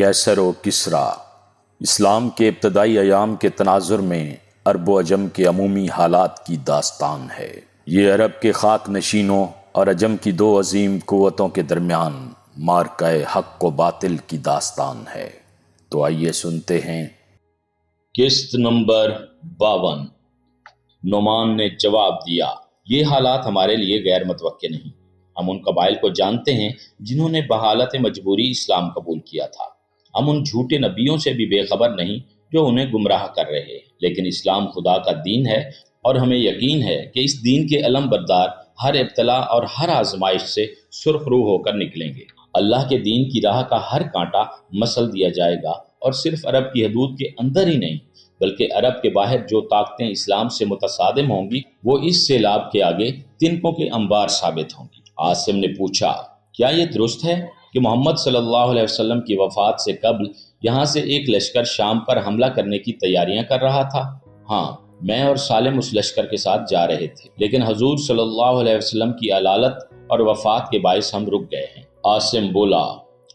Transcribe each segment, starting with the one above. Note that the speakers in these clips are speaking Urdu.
کیسر و کسریٰ اسلام کے ابتدائی ایام کے تناظر میں عرب و عجم کے عمومی حالات کی داستان ہے۔ یہ عرب کے خاک نشینوں اور عجم کی دو عظیم قوتوں کے درمیان معرکہ حق و باطل کی داستان ہے۔ تو آئیے سنتے ہیں۔ قسط نمبر 52۔ نعمان نے جواب دیا، یہ حالات ہمارے لیے غیر متوقع نہیں۔ ہم ان قبائل کو جانتے ہیں جنہوں نے بحالت مجبوری اسلام قبول کیا تھا۔ ہم ان جھوٹے نبیوں سے بھی بے خبر نہیں جو انہیں گمراہ کر رہے ہیں، لیکن اسلام خدا کا دین ہے اور ہمیں یقین ہے کہ اس دین کے علم بردار ہر ابتلا اور ہر آزمائش سے سرخ رو ہو کر نکلیں گے۔ اللہ کے دین کی راہ کا ہر کانٹا مسل دیا جائے گا، اور صرف عرب کی حدود کے اندر ہی نہیں بلکہ عرب کے باہر جو طاقتیں اسلام سے متصادم ہوں گی وہ اس سیلاب کے آگے تنکوں کے انبار ثابت ہوں گی۔ عاصم نے پوچھا، کیا یہ درست ہے کہ محمد صلی اللہ علیہ وسلم کی وفات سے قبل یہاں سے ایک لشکر شام پر حملہ کرنے کی تیاریاں کر رہا تھا؟ ہاں، میں اور سالم اس لشکر کے ساتھ جا رہے تھے، لیکن حضور صلی اللہ علیہ وسلم کی علالت اور وفات کے باعث ہم رک گئے ہیں۔ عاصم بولا،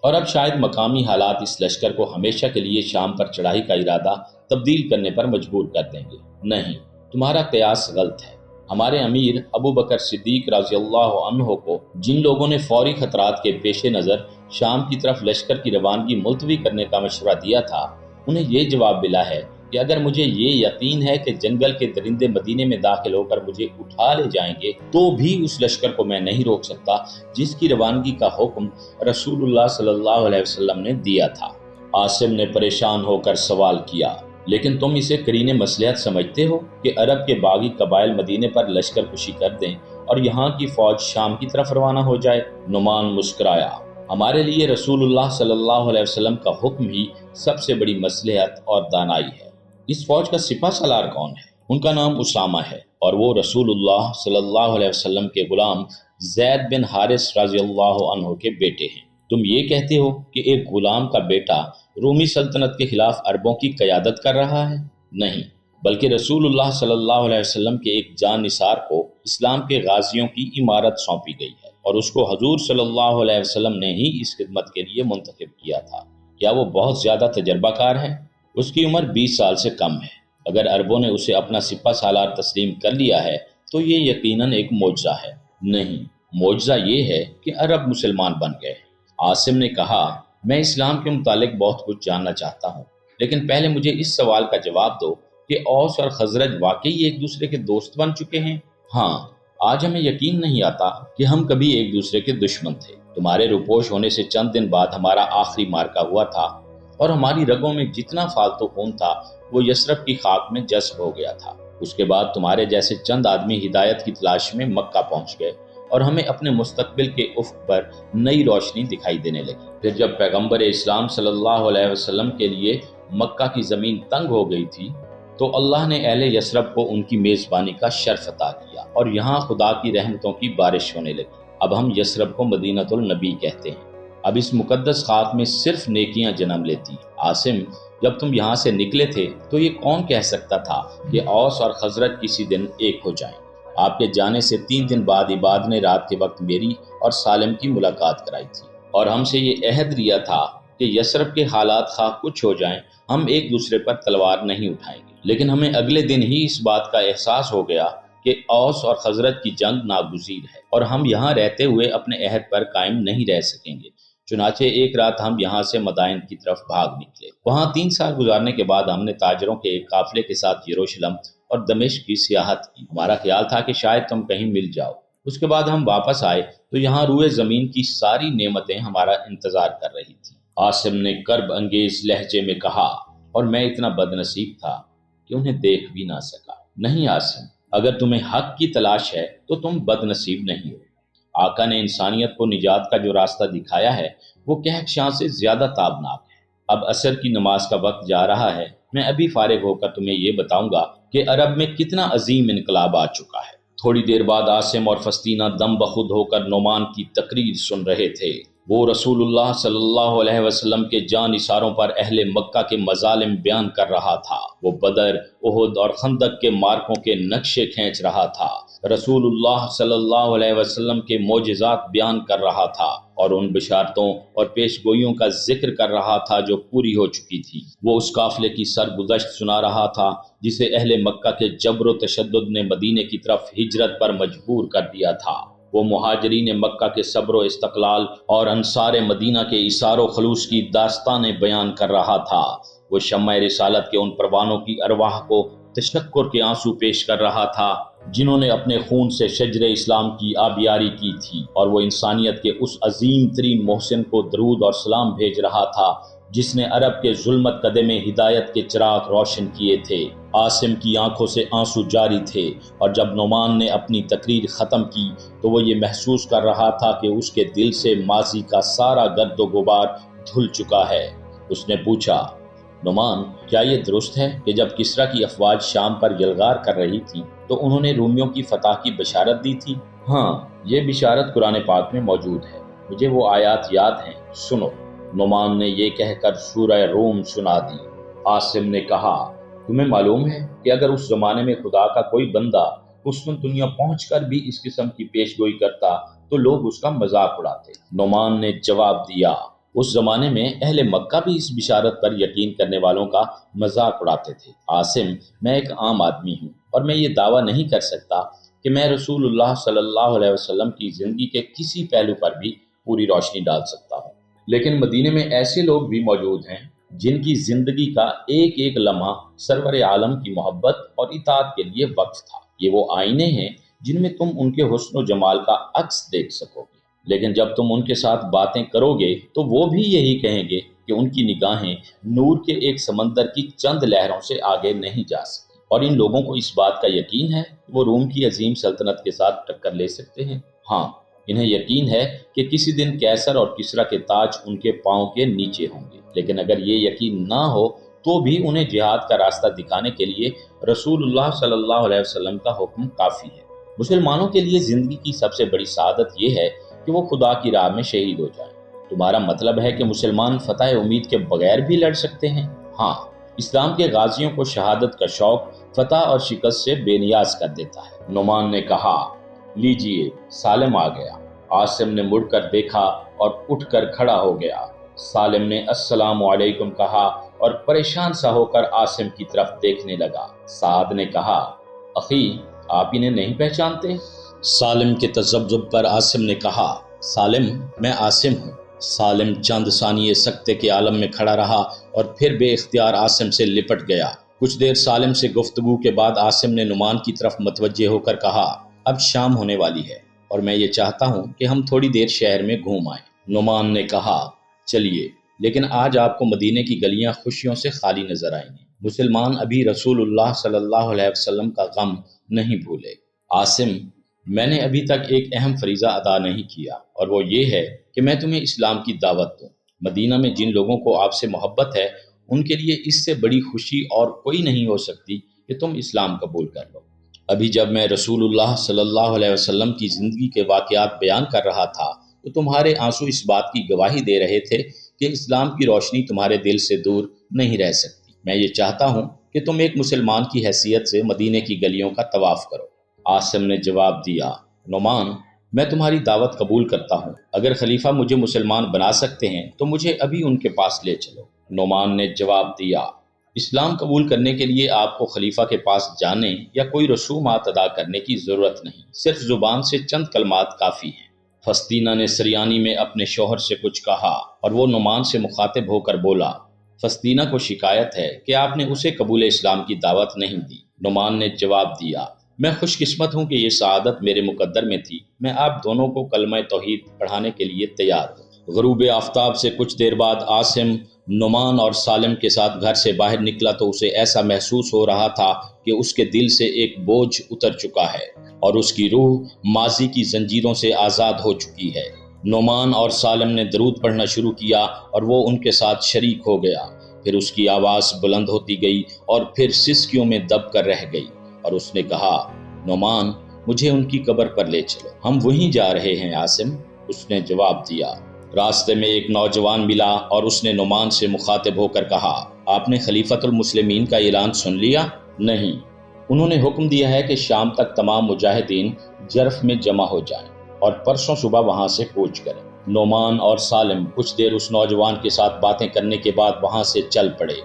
اور اب شاید مقامی حالات اس لشکر کو ہمیشہ کے لیے شام پر چڑھائی کا ارادہ تبدیل کرنے پر مجبور کر دیں گے۔ نہیں، تمہارا قیاس غلط ہے۔ ہمارے امیر ابو بکر صدیق رضی اللہ عنہ کو جن لوگوں نے فوری خطرات کے پیش نظر شام کی طرف لشکر کی روانگی ملتوی کرنے کا مشورہ دیا تھا، انہیں یہ جواب ملا ہے کہ اگر مجھے یہ یقین ہے کہ جنگل کے درندے مدینے میں داخل ہو کر مجھے اٹھا لے جائیں گے تو بھی اس لشکر کو میں نہیں روک سکتا جس کی روانگی کا حکم رسول اللہ صلی اللہ علیہ وسلم نے دیا تھا۔ عاصم نے پریشان ہو کر سوال کیا، لیکن تم اسے قرین مصلحت سمجھتے ہو کہ عرب کے باغی قبائل مدینے پر لشکر کشی کر دیں اور یہاں کی فوج شام کی طرف روانہ ہو جائے؟ نعمان مسکرایا، ہمارے لیے رسول اللہ صلی اللہ علیہ وسلم کا حکم ہی سب سے بڑی مصلحت اور دانائی ہے۔ اس فوج کا سپہ سالار کون ہے؟ ان کا نام اسامہ ہے، اور وہ رسول اللہ صلی اللہ علیہ وسلم کے غلام زید بن حارث رضی اللہ عنہ کے بیٹے ہیں۔ تم یہ کہتے ہو کہ ایک غلام کا بیٹا رومی سلطنت کے خلاف عربوں کی قیادت کر رہا ہے؟ نہیں، بلکہ رسول اللہ صلی اللہ علیہ وسلم کے ایک جان نثار کو اسلام کے غازیوں کی امارت سونپی گئی ہے، اور اس کو حضور صلی اللہ علیہ وسلم نے ہی اس خدمت کے لیے منتخب کیا تھا۔ کیا وہ بہت زیادہ تجربہ کار ہے؟ اس کی عمر 20 سال سے کم ہے۔ اگر عربوں نے اسے اپنا سپہ سالار تسلیم کر لیا ہے تو یہ یقیناً ایک معجزہ ہے۔ نہیں، معجزہ یہ ہے کہ عرب مسلمان بن گئے۔ عاصم نے کہا، میں اسلام کے متعلق بہت کچھ جاننا چاہتا ہوں، لیکن پہلے مجھے اس سوال کا جواب دو کہ اوس اور خزرج واقعی ایک دوسرے کے دوست بن چکے ہیں؟ ہاں، آج ہمیں یقین نہیں آتا کہ ہم کبھی ایک دوسرے کے دشمن تھے۔ تمہارے روپوش ہونے سے چند دن بعد ہمارا آخری مارکا ہوا تھا، اور ہماری رگوں میں جتنا فالتو خون تھا وہ یثرب کی خاک میں جذب ہو گیا تھا۔ اس کے بعد تمہارے جیسے چند آدمی ہدایت کی تلاش میں مکہ پہنچ گئے، اور ہمیں اپنے مستقبل کے افق پر نئی روشنی دکھائی دینے لگی۔ پھر جب پیغمبر اسلام صلی اللہ علیہ وسلم کے لیے مکہ کی زمین تنگ ہو گئی تھی تو اللہ نے اہل یثرب کو ان کی میزبانی کا شرف عطا کیا، اور یہاں خدا کی رحمتوں کی بارش ہونے لگی۔ اب ہم یثرب کو مدینۃ النبی کہتے ہیں۔ اب اس مقدس خاک میں صرف نیکیاں جنم لیتی ہیں۔ عاصم، جب تم یہاں سے نکلے تھے تو یہ کون کہہ سکتا تھا کہ اوس اور خزرج کسی دن ایک ہو جائیں؟ آپ کے جانے سے 3 دن بعد عباد نے رات کے وقت میری اور سالم کی ملاقات کرائی تھی، اور ہم سے یہ عہد لیا تھا کہ یثرب کے حالات خواہ کچھ ہو جائیں ہم ایک دوسرے پر تلوار نہیں اٹھائیں گے۔ لیکن ہمیں اگلے دن ہی اس بات کا احساس ہو گیا کہ اوس اور خزرج کی جنگ ناگزیر ہے، اور ہم یہاں رہتے ہوئے اپنے عہد پر قائم نہیں رہ سکیں گے۔ چنانچہ ایک رات ہم یہاں سے مدائن کی طرف بھاگ نکلے۔ وہاں 3 سال گزارنے کے بعد ہم نے تاجروں کے ایک قافلے کے ساتھ یروشلم اور دمشق کی سیاحت کی۔ ہمارا خیال تھا کہ شاید تم کہیں مل جاؤ۔ اس کے بعد ہم واپس آئے تو یہاں روئے زمین کی ساری نعمتیں ہمارا انتظار کر رہی تھیں۔ عاصم نے کرب انگیز لہجے میں کہا، اور میں اتنا بد نصیب تھا کہ انہیں دیکھ بھی نہ سکا۔ نہیں عاصم، اگر تمہیں حق کی تلاش ہے تو تم بد نصیب نہیں ہو۔ آقا نے انسانیت کو نجات کا جو راستہ دکھایا ہے وہ کہکشاں سے زیادہ تابناک ہے۔ اب عصر کی نماز کا وقت جا رہا ہے، میں ابھی فارغ ہو کر تمہیں یہ بتاؤں گا کہ عرب میں کتنا عظیم انقلاب آ چکا ہے۔ تھوڑی دیر بعد عاصم اور فسطینہ دم بخود ہو کر نعمان کی تقریر سن رہے تھے۔ وہ رسول اللہ صلی اللہ علیہ وسلم کے جان نثاروں پر اہل مکہ کے مظالم بیان کر رہا تھا۔ وہ بدر، احد اور خندق کے مارکوں کے نقشے کھینچ رہا تھا۔ رسول اللہ صلی اللہ علیہ وسلم کے معجزات بیان کر رہا تھا۔ اور ان بشارتوں اور پیش گوئیوں کا ذکر کر رہا تھا جو پوری ہو چکی تھی۔ وہ اس قافلے کی سرگزشت سنا رہا تھا جسے اہل مکہ کے جبر و تشدد نے مدینے کی طرف ہجرت پر مجبور کر دیا تھا۔ وہ مہاجرین مکہ کے صبر و استقلال اور انصار مدینہ کے ایثار و خلوص کی داستانیں بیان کر رہا تھا۔ وہ شمع رسالت کے ان پروانوں کی ارواح کو تشکر کے آنسو پیش کر رہا تھا جنہوں نے اپنے خون سے شجر اسلام کی آبیاری کی تھی، اور وہ انسانیت کے اس عظیم ترین محسن کو درود اور سلام بھیج رہا تھا جس نے عرب کے ظلمت قدے میں ہدایت کے چراغ روشن کیے تھے۔ عاصم کی آنکھوں سے آنسو جاری تھے، اور جب نعمان نے اپنی تقریر ختم کی تو وہ یہ محسوس کر رہا تھا کہ اس کے دل سے ماضی کا سارا گرد و غبار دھل چکا ہے۔ اس نے پوچھا، نعمان، کیا یہ درست ہے کہ جب کسریٰ کی افواج شام پر یلغار کر رہی تھی تو انہوں نے رومیوں کی فتح کی بشارت دی تھی؟ ہاں، یہ بشارت قرآن پاک میں موجود ہے، مجھے وہ آیات یاد ہیں، سنو۔ نعمان نے یہ کہہ کر سورہ روم سنا دی۔ عاصم نے کہا، تمہیں معلوم ہے کہ اگر اس زمانے میں خدا کا کوئی بندہ قسطنطنیہ دنیا پہنچ کر بھی اس قسم کی پیش گوئی کرتا تو لوگ اس کا مذاق اڑاتے۔ نعمان نے جواب دیا، اس زمانے میں اہل مکہ بھی اس بشارت پر یقین کرنے والوں کا مذاق اڑاتے تھے۔ عاصم، میں ایک عام آدمی ہوں اور میں یہ دعویٰ نہیں کر سکتا کہ میں رسول اللہ صلی اللہ علیہ وسلم کی زندگی کے کسی پہلو پر بھی پوری روشنی ڈال سکتا ہوں، لیکن مدینے میں ایسے لوگ بھی موجود ہیں جن کی زندگی کا ایک ایک لمحہ سرور عالم کی محبت اور اطاعت کے لیے وقف تھا۔ یہ وہ آئینے ہیں جن میں تم ان کے حسن و جمال کا عکس دیکھ سکو گے، لیکن جب تم ان کے ساتھ باتیں کرو گے تو وہ بھی یہی کہیں گے کہ ان کی نگاہیں نور کے ایک سمندر کی چند لہروں سے آگے نہیں جا سکتی۔ اور ان لوگوں کو اس بات کا یقین ہے کہ وہ روم کی عظیم سلطنت کے ساتھ ٹکر لے سکتے ہیں۔ ہاں، انہیں یقین ہے کہ کسی دن کیسر اور کسریٰ کے تاج ان کے پاؤں کے نیچے ہوں گے، لیکن اگر یہ یقین نہ ہو تو بھی انہیں جہاد کا راستہ دکھانے کے لیے رسول اللہ صلی اللہ علیہ وسلم کا حکم کافی ہے۔ مسلمانوں کے لیے زندگی کی سب سے بڑی سعادت یہ ہے کہ وہ خدا کی راہ میں شہید ہو جائیں۔ تمہارا مطلب ہے کہ مسلمان فتح امید کے بغیر بھی لڑ سکتے ہیں؟ ہاں، اسلام کے غازیوں کو شہادت کا شوق فتح اور شکست سے بے نیاز کر دیتا ہے۔ نعمان نے کہا، لیجئے، سالم آ گیا۔ عاصم نے مڑ کر دیکھا اور اٹھ کر کھڑا ہو گیا۔ سالم نے السلام علیکم کہا اور پریشان سا ہو کر عاصم کی طرف دیکھنے لگا۔ سعد نے کہا، اخی، آپ انہیں نہیں پہچانتے؟ سالم کے تذبذب پر عاصم نے کہا، سالم، میں عاصم ہوں۔ سالم چند ثانیے سکتے کے عالم میں کھڑا رہا اور پھر بے اختیار عاصم سے لپٹ گیا۔ کچھ دیر سالم سے گفتگو کے بعد عاصم نے نعمان کی طرف متوجہ ہو کر کہا، اب شام ہونے والی ہے اور میں یہ چاہتا ہوں کہ ہم تھوڑی دیر شہر میں گھوم آئیں۔ نعمان نے کہا، چلیے، لیکن آج آپ کو مدینے کی گلیاں خوشیوں سے خالی نظر آئیں گی۔ مسلمان ابھی رسول اللہ صلی اللہ علیہ وسلم کا غم نہیں بھولے۔ عاصم، میں نے ابھی تک ایک اہم فریضہ ادا نہیں کیا، اور وہ یہ ہے کہ میں تمہیں اسلام کی دعوت دوں۔ مدینہ میں جن لوگوں کو آپ سے محبت ہے ان کے لیے اس سے بڑی خوشی اور کوئی نہیں ہو سکتی کہ تم اسلام قبول کر لو۔ ابھی جب میں رسول اللہ صلی اللہ علیہ وسلم کی زندگی کے واقعات بیان کر رہا تھا تو تمہارے آنسو اس بات کی گواہی دے رہے تھے کہ اسلام کی روشنی تمہارے دل سے دور نہیں رہ سکتی۔ میں یہ چاہتا ہوں کہ تم ایک مسلمان کی حیثیت سے مدینے کی گلیوں کا طواف کرو۔ عاصم نے جواب دیا، نعمان، میں تمہاری دعوت قبول کرتا ہوں۔ اگر خلیفہ مجھے مسلمان بنا سکتے ہیں تو مجھے ابھی ان کے پاس لے چلو۔ نعمان نے جواب دیا، اسلام قبول کرنے کے لیے آپ کو خلیفہ کے پاس جانے یا کوئی رسومات ادا کرنے کی ضرورت نہیں، صرف زبان سے چند کلمات کافی ہیں۔ فسطینہ نے سریانی میں اپنے شوہر سے کچھ کہا اور وہ نعمان سے مخاطب ہو کر بولا، فسطینہ کو شکایت ہے کہ آپ نے اسے قبول اسلام کی دعوت نہیں دی۔ نعمان نے جواب دیا، میں خوش قسمت ہوں کہ یہ سعادت میرے مقدر میں تھی۔ میں آپ دونوں کو کلمہ توحید پڑھانے کے لیے تیار ہوں۔ غروب آفتاب سے کچھ دیر بعد عاصم نعمان اور سالم کے ساتھ گھر سے باہر نکلا تو اسے ایسا محسوس ہو رہا تھا کہ اس کے دل سے ایک بوجھ اتر چکا ہے اور اس کی روح ماضی کی زنجیروں سے آزاد ہو چکی ہے۔ نعمان اور سالم نے درود پڑھنا شروع کیا اور وہ ان کے ساتھ شریک ہو گیا۔ پھر اس کی آواز بلند ہوتی گئی اور پھر سسکیوں میں دب کر رہ گئی اور اس نے کہا، نعمان، مجھے ان کی قبر پر لے چلو۔ ہم وہیں جا رہے ہیں عاصم، اس نے جواب دیا۔ راستے میں ایک نوجوان ملا اور اس نے نعمان سے مخاطب ہو کر کہا، آپ نے خلیفۃ المسلمین کا اعلان سن لیا؟ نہیں، انہوں نے حکم دیا ہے کہ شام تک تمام مجاہدین جرف میں جمع ہو جائیں اور پرسوں صبح وہاں سے کوچ کریں۔ نعمان اور سالم کچھ دیر اس نوجوان کے ساتھ باتیں کرنے کے بعد وہاں سے چل پڑے۔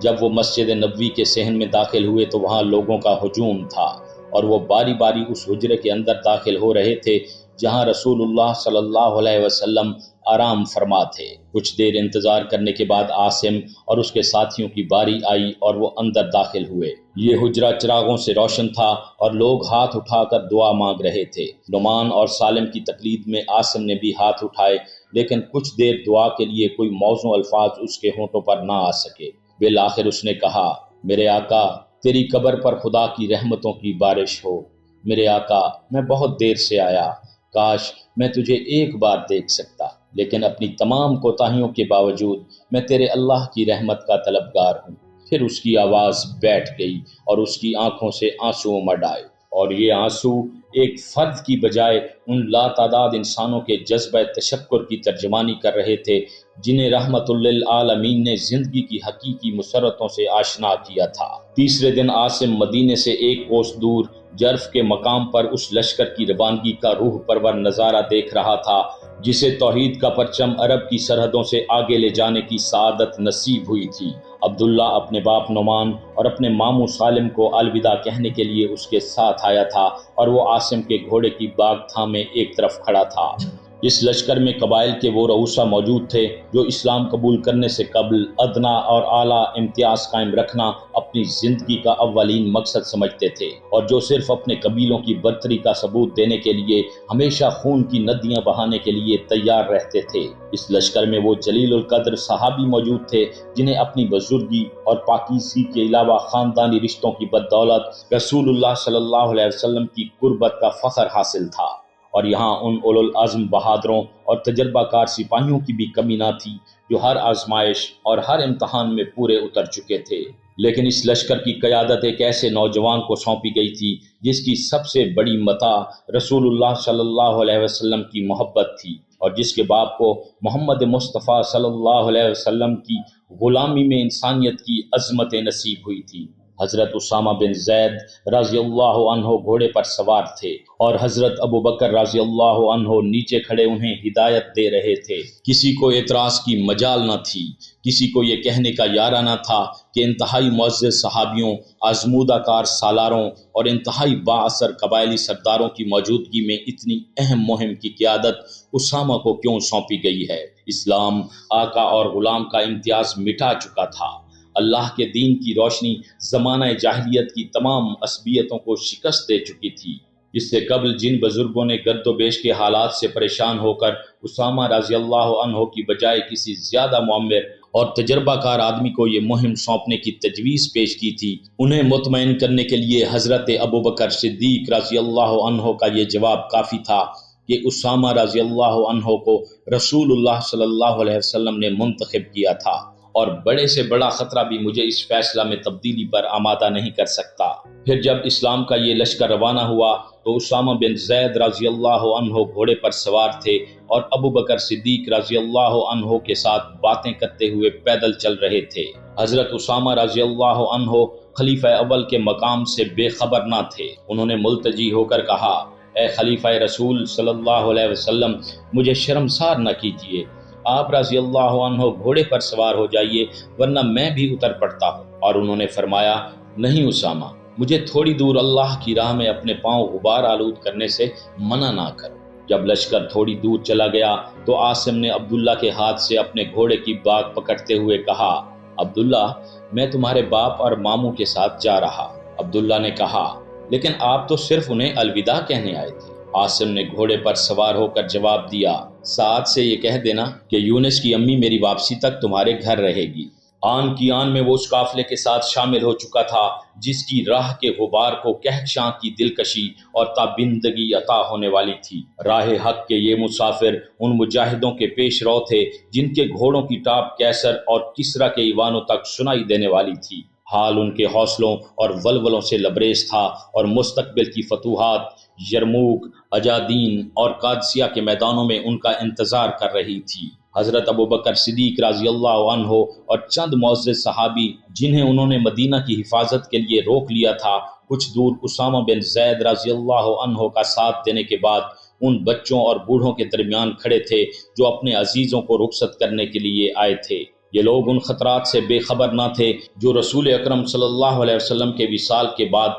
جب وہ مسجد نبوی کے صحن میں داخل ہوئے تو وہاں لوگوں کا ہجوم تھا اور وہ باری باری اس حجرے کے اندر داخل ہو رہے تھے جہاں رسول اللہ صلی اللہ علیہ وسلم آرام فرما تھے۔ کچھ دیر انتظار کرنے کے بعد عاصم اور اس کے ساتھیوں کی باری آئی اور وہ اندر داخل ہوئے۔ یہ حجرہ چراغوں سے روشن تھا اور لوگ ہاتھ اٹھا کر دعا مانگ رہے تھے۔ نعمان اور سالم کی تقلید میں عاصم نے بھی ہاتھ اٹھائے، لیکن کچھ دیر دعا کے لیے کوئی موزوں الفاظ اس کے ہونٹوں پر نہ آ سکے۔ بالآخر اس نے کہا، میرے آقا، تیری قبر پر خدا کی رحمتوں کی بارش ہو۔ میرے آقا، میں بہت دیر سے آیا، کاش میں تجھے ایک بار دیکھ سکتا، لیکن اپنی تمام کوتاہیوں کے باوجود میں تیرے اللہ کی رحمت کا طلبگار ہوں۔ پھر اس کی آواز بیٹھ گئی اور اس کی آنکھوں سے آنسو امڈ آئے، اور یہ آنسو ایک فرد کی بجائے ان لاتعداد انسانوں کے جذبہ تشکر کی ترجمانی کر رہے تھے جنہیں رحمت للعالمین نے زندگی کی حقیقی مسرتوں سے آشنا کیا تھا۔ تیسرے دن عاصم مدینے سے ایک کوس دور جرف کے مقام پر اس لشکر کی روانگی کا روح پرور نظارہ دیکھ رہا تھا جسے توحید کا پرچم عرب کی سرحدوں سے آگے لے جانے کی سعادت نصیب ہوئی تھی۔ عبداللہ اپنے باپ نعمان اور اپنے ماموں سالم کو الوداع کہنے کے لیے اس کے ساتھ آیا تھا اور وہ عاصم کے گھوڑے کی باگ تھامے ایک طرف کھڑا تھا۔ اس لشکر میں قبائل کے وہ رؤسا موجود تھے جو اسلام قبول کرنے سے قبل ادنا اور اعلیٰ امتیاز قائم رکھنا اپنی زندگی کا اولین مقصد سمجھتے تھے، اور جو صرف اپنے قبیلوں کی برتری کا ثبوت دینے کے لیے ہمیشہ خون کی ندیاں بہانے کے لیے تیار رہتے تھے۔ اس لشکر میں وہ جلیل القدر صحابی موجود تھے جنہیں اپنی بزرگی اور پاکیزگی کے علاوہ خاندانی رشتوں کی بدولت رسول اللہ صلی اللہ علیہ وسلم کی قربت کا فخر حاصل تھا، اور یہاں ان اولو العزم بہادروں اور تجربہ کار سپاہیوں کی بھی کمی نہ تھی جو ہر آزمائش اور ہر امتحان میں پورے اتر چکے تھے۔ لیکن اس لشکر کی قیادت ایک ایسے نوجوان کو سونپی گئی تھی جس کی سب سے بڑی متاع رسول اللہ صلی اللہ علیہ وسلم کی محبت تھی، اور جس کے باپ کو محمد مصطفیٰ صلی اللہ علیہ وسلم کی غلامی میں انسانیت کی عظمت نصیب ہوئی تھی۔ حضرت اسامہ بن زید رضی اللہ عنہ گھوڑے پر سوار تھے اور حضرت ابوبکر رضی اللہ عنہ نیچے کھڑے انہیں ہدایت دے رہے تھے۔ کسی کو اعتراض کی مجال نہ تھی، کسی کو یہ کہنے کا یارہ نہ تھا کہ انتہائی معزز صحابیوں، آزمودہ کار سالاروں اور انتہائی بااثر قبائلی سرداروں کی موجودگی میں اتنی اہم مہم کی قیادت اسامہ کو کیوں سونپی گئی ہے۔ اسلام آقا اور غلام کا امتیاز مٹا چکا تھا۔ اللہ کے دین کی روشنی زمانہ جاہلیت کی تمام عصبیتوں کو شکست دے چکی تھی۔ اس سے قبل جن بزرگوں نے گرد و بیش کے حالات سے پریشان ہو کر اسامہ رضی اللہ عنہ کی بجائے کسی زیادہ معمر اور تجربہ کار آدمی کو یہ مہم سونپنے کی تجویز پیش کی تھی، انہیں مطمئن کرنے کے لیے حضرت ابوبکر صدیق رضی اللہ عنہ کا یہ جواب کافی تھا کہ اسامہ رضی اللہ عنہ کو رسول اللہ صلی اللہ علیہ وسلم نے منتخب کیا تھا، اور بڑے سے بڑا خطرہ بھی مجھے اس فیصلہ میں تبدیلی پر آمادہ نہیں کر سکتا۔ پھر جب اسلام کا یہ لشکر روانہ ہوا تو اسامہ بن زید رضی اللہ عنہ گھوڑے پر سوار تھے اور ابوبکر صدیق رضی اللہ عنہ کے ساتھ باتیں کرتے ہوئے پیدل چل رہے تھے۔ حضرت اسامہ رضی اللہ عنہ خلیفہ اول کے مقام سے بے خبر نہ تھے۔ انہوں نے ملتجی ہو کر کہا، اے خلیفہ رسول صلی اللہ علیہ وسلم، مجھے شرمسار نہ کیجیے، آپ رضی اللہ عنہ گھوڑے پر سوار ہو جائیے ورنہ میں بھی اتر پڑتا ہوں۔ اور انہوں نے فرمایا، نہیں اسامہ، مجھے تھوڑی دور اللہ کی راہ میں اپنے پاؤں غبار آلود کرنے سے منع نہ کرو۔ جب لشکر تھوڑی دور چلا گیا تو عاصم نے عبداللہ کے ہاتھ سے اپنے گھوڑے کی باگ پکڑتے ہوئے کہا، عبداللہ، میں تمہارے باپ اور ماموں کے ساتھ جا رہا۔ عبداللہ نے کہا، لیکن آپ تو صرف انہیں الوداع کہنے آئے تھے۔ عاصم نے گھوڑے پر سوار ہو کر جواب دیا، ساتھ سے یہ کہہ دینا کہ یونس کی امی میری واپسی تک تمہارے گھر رہے گی۔ آن کی آن میں وہ اس قافلے کے ساتھ شامل ہو چکا تھا جس کی راہ کے غبار کو کہکشاں کی دلکشی اور تابندگی عطا ہونے والی تھی۔ راہ حق کے یہ مسافر ان مجاہدوں کے پیش رو تھے جن کے گھوڑوں کی ٹاپ کیسر اور کسرا کے ایوانوں تک سنائی دینے والی تھی۔ حال ان کے حوصلوں اور ولولوں سے لبریز تھا اور مستقبل کی فتوحات یرموک، اجادین اور قادسیہ کے میدانوں میں ان کا انتظار کر رہی تھی۔ حضرت ابوبکر صدیق رضی اللہ عنہ اور چند معزز صحابی جنہیں انہوں نے مدینہ کی حفاظت کے لیے روک لیا تھا، کچھ دور اسامہ بن زید رضی اللہ عنہ کا ساتھ دینے کے بعد ان بچوں اور بوڑھوں کے درمیان کھڑے تھے جو اپنے عزیزوں کو رخصت کرنے کے لیے آئے تھے۔ یہ لوگ ان خطرات سے بے خبر نہ تھے جو رسول اکرم صلی اللہ علیہ وسلم کے وصال کے بعد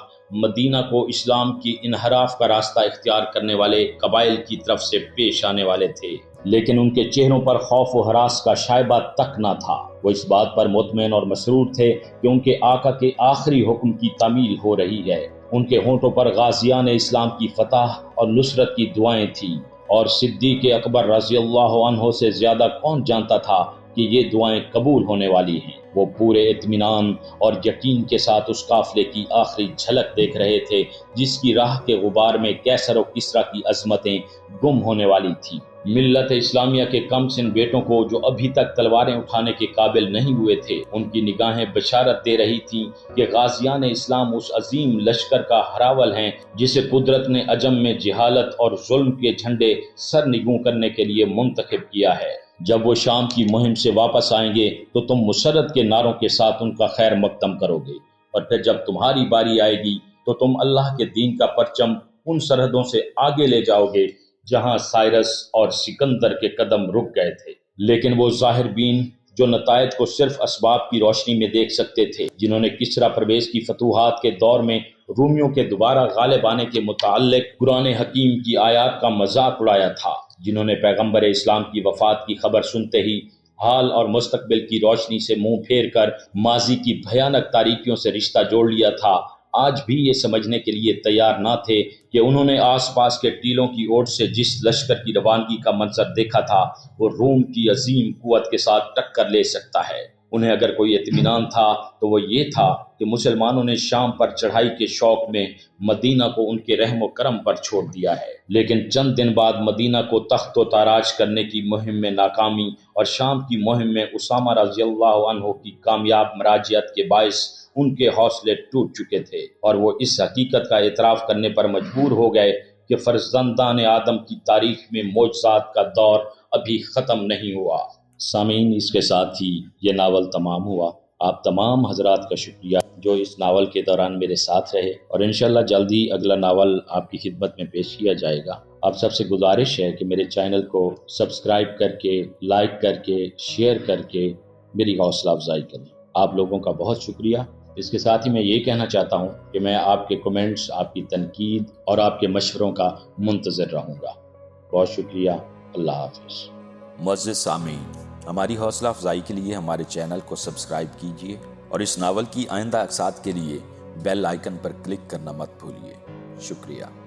مدینہ کو اسلام کی انحراف کا راستہ اختیار کرنے والے قبائل کی طرف سے پیش آنے والے تھے، لیکن ان کے چہروں پر خوف و ہراس کا شائبہ تک نہ تھا۔ وہ اس بات پر مطمئن اور مسرور تھے کہ ان کے آقا کے آخری حکم کی تعمیل ہو رہی ہے۔ ان کے ہونٹوں پر غازیان اسلام کی فتح اور نصرت کی دعائیں تھیں، اور صدیق اکبر رضی اللہ عنہ سے زیادہ کون جانتا تھا کہ یہ دعائیں قبول ہونے والی ہیں۔ وہ پورے اطمینان اور یقین کے ساتھ اس قافلے کی آخری جھلک دیکھ رہے تھے جس کی راہ کے غبار میں کیسر و کسریٰ کی عظمتیں گم ہونے والی تھیں۔ ملت اسلامیہ کے کم سن بیٹوں کو جو ابھی تک تلواریں اٹھانے کے قابل نہیں ہوئے تھے، ان کی نگاہیں بشارت دے رہی تھیں کہ غازیان اسلام اس عظیم لشکر کا ہراول ہیں جسے قدرت نے عجم میں جہالت اور ظلم کے جھنڈے سر نگوں کرنے کے لیے منتخب کیا ہے۔ جب وہ شام کی مہم سے واپس آئیں گے تو تم مسرت کے نعروں کے ساتھ ان کا خیر مقدم کرو گے، اور پھر جب تمہاری باری آئے گی تو تم اللہ کے دین کا پرچم ان سرحدوں سے آگے لے جاؤ گے جہاں سائرس اور سکندر کے قدم رک گئے تھے۔ لیکن وہ ظاہر بین جو نتائج کو صرف اسباب کی روشنی میں دیکھ سکتے تھے، جنہوں نے کسریٰ پرویز کی فتوحات کے دور میں رومیوں کے دوبارہ غالب آنے کے متعلق قرآن حکیم کی آیات کا مذاق اڑایا تھا، جنہوں نے پیغمبر اسلام کی وفات کی خبر سنتے ہی حال اور مستقبل کی روشنی سے منہ پھیر کر ماضی کی بھیانک تاریکیوں سے رشتہ جوڑ لیا تھا، آج بھی یہ سمجھنے کے لیے تیار نہ تھے کہ انہوں نے آس پاس کے ٹیلوں کی اوٹ سے جس لشکر کی روانگی کا منظر دیکھا تھا وہ روم کی عظیم قوت کے ساتھ ٹکر لے سکتا ہے۔ انہیں اگر کوئی اطمینان تھا تو وہ یہ تھا کہ مسلمانوں نے شام پر چڑھائی کے شوق میں مدینہ کو ان کے رحم و کرم پر چھوڑ دیا ہے، لیکن چند دن بعد مدینہ کو تخت و تاراج کرنے کی مہم میں ناکامی اور شام کی مہم میں اسامہ رضی اللہ عنہ کی کامیاب مراجعت کے باعث ان کے حوصلے ٹوٹ چکے تھے، اور وہ اس حقیقت کا اعتراف کرنے پر مجبور ہو گئے کہ فرزندان آدم کی تاریخ میں معجزات کا دور ابھی ختم نہیں ہوا۔ سامعین، اس کے ساتھ ہی یہ ناول تمام ہوا۔ آپ تمام حضرات کا شکریہ جو اس ناول کے دوران میرے ساتھ رہے، اور انشاءاللہ جلدی اگلا ناول آپ کی خدمت میں پیش کیا جائے گا۔ آپ سب سے گزارش ہے کہ میرے چینل کو سبسکرائب کر کے، لائک کر کے، شیئر کر کے میری حوصلہ افزائی کریں۔ آپ لوگوں کا بہت شکریہ۔ اس کے ساتھ ہی میں یہ کہنا چاہتا ہوں کہ میں آپ کے کمنٹس، آپ کی تنقید اور آپ کے مشوروں کا منتظر رہوں گا۔ بہت شکریہ۔ اللہ حافظ۔ معزز سامعین، ہماری حوصلہ افزائی کے لیے ہمارے چینل کو سبسکرائب کیجیے، اور اس ناول کی آئندہ اقساط کے لیے بیل آئیکن پر کلک کرنا مت بھولیے۔ شکریہ۔